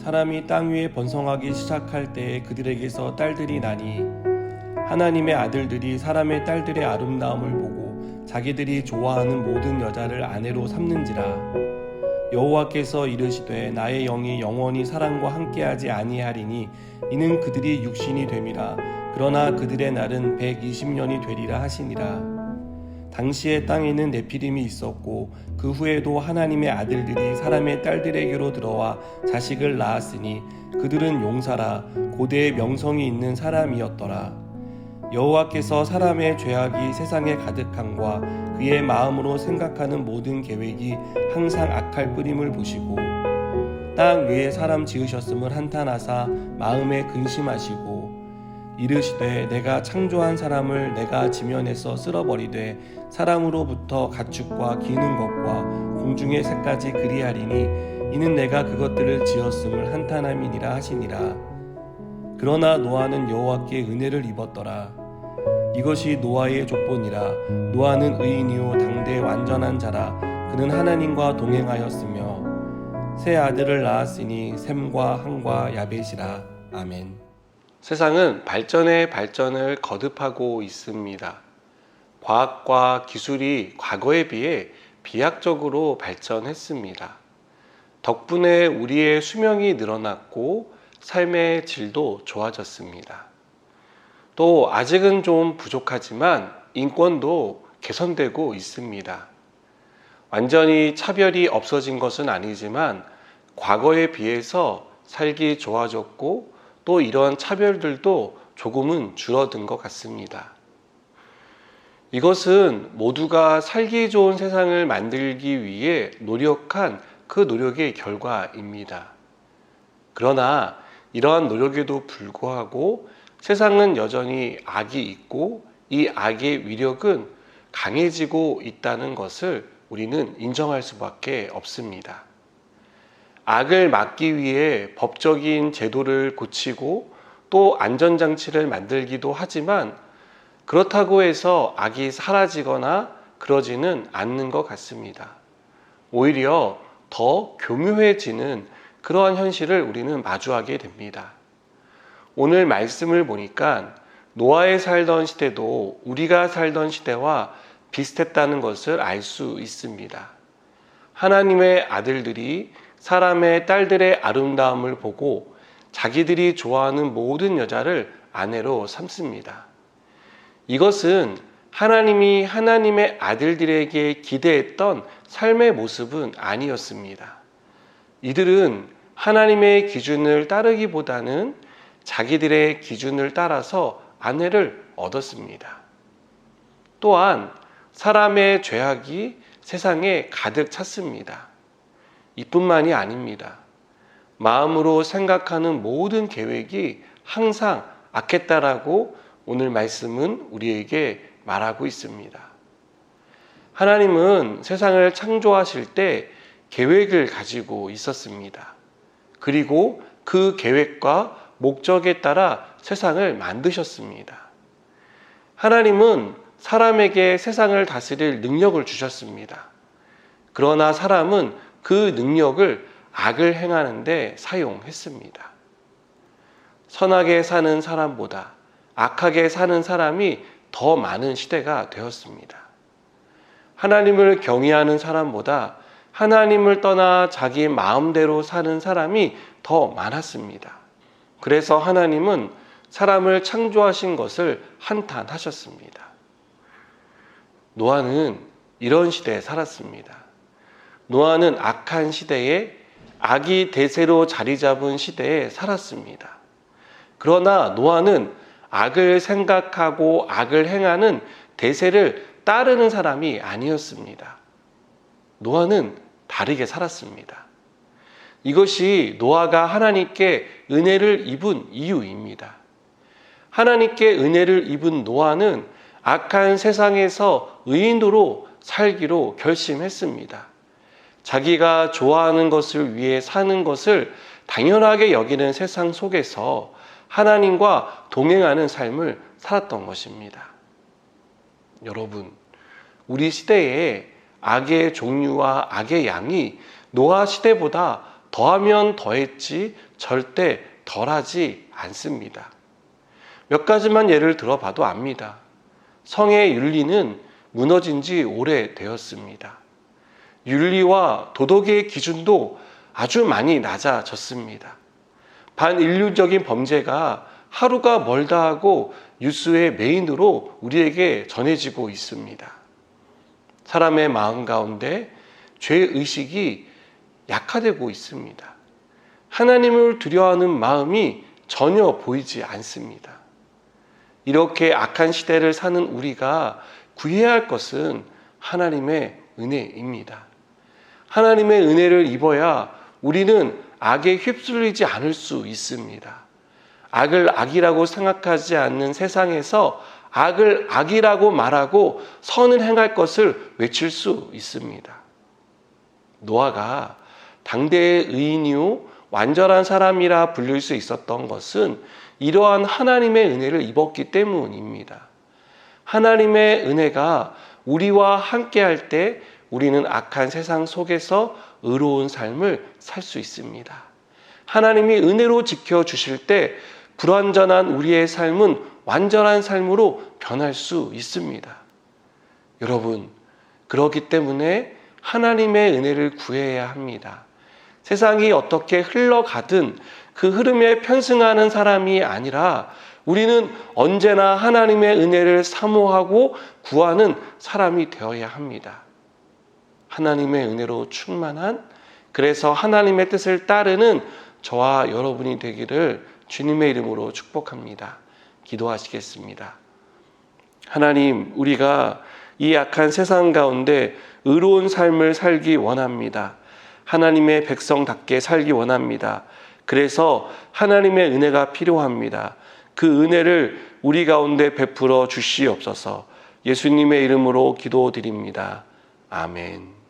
사람이 땅 위에 번성하기 시작할 때에 그들에게서 딸들이 나니 하나님의 아들들이 사람의 딸들의 아름다움을 보고 자기들이 좋아하는 모든 여자를 아내로 삼는지라. 여호와께서 이르시되 나의 영이 영원히 사람과 함께하지 아니하리니 이는 그들이 육신이 됨이라. 그러나 그들의 날은 120년이 되리라 하시니라. 당시에 땅에는 네피림이 있었고 그 후에도 하나님의 아들들이 사람의 딸들에게로 들어와 자식을 낳았으니 그들은 용사라 고대의 명성이 있는 사람이었더라. 여호와께서 사람의 죄악이 세상에 가득함과 그의 마음으로 생각하는 모든 계획이 항상 악할 뿌림을 보시고 땅 위에 사람 지으셨음을 한탄하사 마음에 근심하시고 이르시되 내가 창조한 사람을 내가 지면에서 쓸어버리되 사람으로부터 가축과 기는 것과 공중의 새까지 그리하리니 이는 내가 그것들을 지었음을 한탄함이니라 하시니라. 그러나 노아는 여호와께 은혜를 입었더라. 이것이 노아의 족본이라. 노아는 의인이요 당대 완전한 자라. 그는 하나님과 동행하였으며 세 아들을 낳았으니 셈과 함과 야벳이라. 아멘. 세상은 발전에 발전을 거듭하고 있습니다. 과학과 기술이 과거에 비해 비약적으로 발전했습니다. 덕분에 우리의 수명이 늘어났고 삶의 질도 좋아졌습니다. 또 아직은 좀 부족하지만 인권도 개선되고 있습니다. 완전히 차별이 없어진 것은 아니지만 과거에 비해서 살기 좋아졌고 또 이런 차별들도 조금은 줄어든 것 같습니다. 이것은 모두가 살기 좋은 세상을 만들기 위해 노력한 그 노력의 결과입니다. 그러나 이러한 노력에도 불구하고 세상은 여전히 악이 있고 이 악의 위력은 강해지고 있다는 것을 우리는 인정할 수밖에 없습니다. 악을 막기 위해 법적인 제도를 고치고 또 안전장치를 만들기도 하지만 그렇다고 해서 악이 사라지거나 그러지는 않는 것 같습니다. 오히려 더 교묘해지는 그러한 현실을 우리는 마주하게 됩니다. 오늘 말씀을 보니까 노아에 살던 시대도 우리가 살던 시대와 비슷했다는 것을 알 수 있습니다. 하나님의 아들들이 사람의 딸들의 아름다움을 보고 자기들이 좋아하는 모든 여자를 아내로 삼습니다. 이것은 하나님이 하나님의 아들들에게 기대했던 삶의 모습은 아니었습니다. 이들은 하나님의 기준을 따르기보다는 자기들의 기준을 따라서 아내를 얻었습니다. 또한 사람의 죄악이 세상에 가득 찼습니다. 이뿐만이 아닙니다. 마음으로 생각하는 모든 계획이 항상 악했다라고 오늘 말씀은 우리에게 말하고 있습니다. 하나님은 세상을 창조하실 때 계획을 가지고 있었습니다. 그리고 그 계획과 목적에 따라 세상을 만드셨습니다. 하나님은 사람에게 세상을 다스릴 능력을 주셨습니다. 그러나 사람은 그 능력을 악을 행하는 데 사용했습니다. 선하게 사는 사람보다 악하게 사는 사람이 더 많은 시대가 되었습니다. 하나님을 경외하는 사람보다 하나님을 떠나 자기 마음대로 사는 사람이 더 많았습니다. 그래서 하나님은 사람을 창조하신 것을 한탄하셨습니다. 노아는 이런 시대에 살았습니다. 노아는 악한 시대에 악이 대세로 자리 잡은 시대에 살았습니다. 그러나 노아는 악을 생각하고 악을 행하는 대세를 따르는 사람이 아니었습니다. 노아는 다르게 살았습니다. 이것이 노아가 하나님께 은혜를 입은 이유입니다. 하나님께 은혜를 입은 노아는 악한 세상에서 의인으로 살기로 결심했습니다. 자기가 좋아하는 것을 위해 사는 것을 당연하게 여기는 세상 속에서 하나님과 동행하는 삶을 살았던 것입니다. 여러분, 우리 시대에 악의 종류와 악의 양이 노아 시대보다 더하면 더했지 절대 덜하지 않습니다. 몇 가지만 예를 들어봐도 압니다. 성의 윤리는 무너진 지 오래되었습니다. 윤리와 도덕의 기준도 아주 많이 낮아졌습니다. 반인륜적인 범죄가 하루가 멀다 하고 뉴스의 메인으로 우리에게 전해지고 있습니다. 사람의 마음 가운데 죄의식이 약화되고 있습니다. 하나님을 두려워하는 마음이 전혀 보이지 않습니다. 이렇게 악한 시대를 사는 우리가 구해야 할 것은 하나님의 은혜입니다. 하나님의 은혜를 입어야 우리는 악에 휩쓸리지 않을 수 있습니다. 악을 악이라고 생각하지 않는 세상에서 악을 악이라고 말하고 선을 행할 것을 외칠 수 있습니다. 노아가 당대의 의인이요 완전한 사람이라 불릴 수 있었던 것은 이러한 하나님의 은혜를 입었기 때문입니다. 하나님의 은혜가 우리와 함께할 때 우리는 악한 세상 속에서 의로운 삶을 살 수 있습니다. 하나님이 은혜로 지켜주실 때 불완전한 우리의 삶은 완전한 삶으로 변할 수 있습니다. 여러분, 그렇기 때문에 하나님의 은혜를 구해야 합니다. 세상이 어떻게 흘러가든 그 흐름에 편승하는 사람이 아니라 우리는 언제나 하나님의 은혜를 사모하고 구하는 사람이 되어야 합니다. 하나님의 은혜로 충만한, 그래서 하나님의 뜻을 따르는 저와 여러분이 되기를 주님의 이름으로 축복합니다. 기도하시겠습니다. 하나님, 우리가 이 악한 세상 가운데 의로운 삶을 살기 원합니다. 하나님의 백성답게 살기 원합니다. 그래서 하나님의 은혜가 필요합니다. 그 은혜를 우리 가운데 베풀어 주시옵소서. 예수님의 이름으로 기도드립니다. 아멘.